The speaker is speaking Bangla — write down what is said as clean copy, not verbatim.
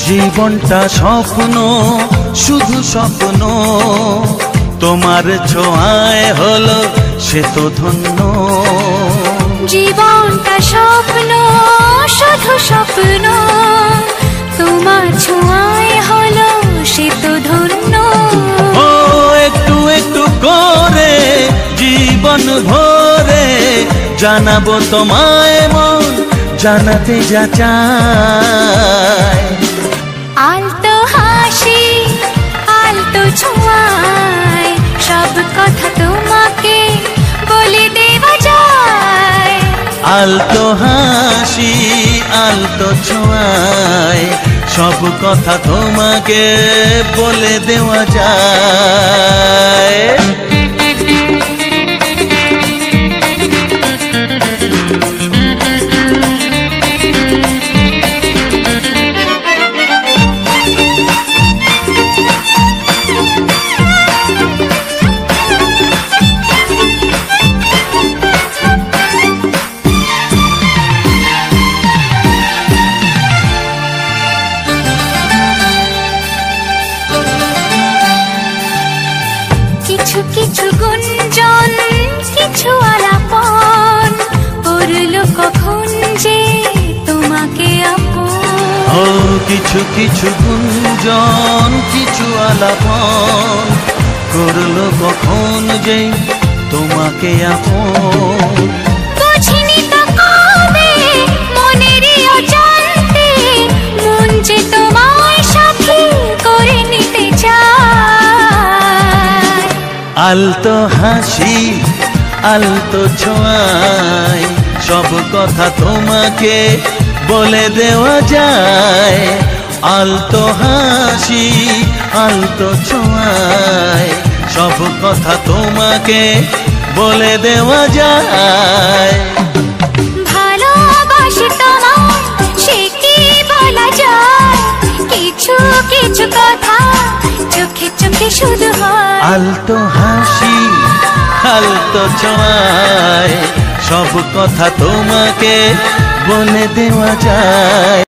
জীবনটা স্বপ্ন, শুধু স্বপ্ন, তোমার ছোঁয়ায় হলো সে তো ধন্য। জীবনটা স্বপ্ন, শুধু স্বপ্ন, তোমার ছোঁয়ায় হলো সে তো ধন্য। ও একটু একটু করে জীবন ভরে জানাবো তোমায় মন জানাতে যা চায়। আলতো হাসি, আলতো ছোঁয়ায় সব কথা তোমাকে বলে দেওয়া যায়। আলতো হাসি, আলতো ছোঁয়ায় সব কথা তোমাকে বলে দেওয়া যায়। কিছু কিছু গুঞ্জন, কিছু আলাপন করলো কখন যে তোমাকে আপন। ও কিছু কিছু গুঞ্জন, কিছু আলাপন করলো কখন যে তোমাকে আপন। বুঝিনি তো কবে মনেরই অজান্তে মন যে তোমায় সাথী করে নিতে চায়। আলতো হাসি, আলতো ছোঁয়ায় সব কথা তোমাকে বলে দেওয়া যায়। আলতো হাসি, আলতো ছোঁয়ায় সব কথা তোমাকে বলে দেওয়া যায়। ভালোবাসি তোমায় সে কি বলা যায়, কিছু কিছু কথা চোখে চোখে শুধু হয়। আলতো হাসি, আলতো ছোঁয়ায় সব কথা তোমাকে বলে দেওয়া যায়।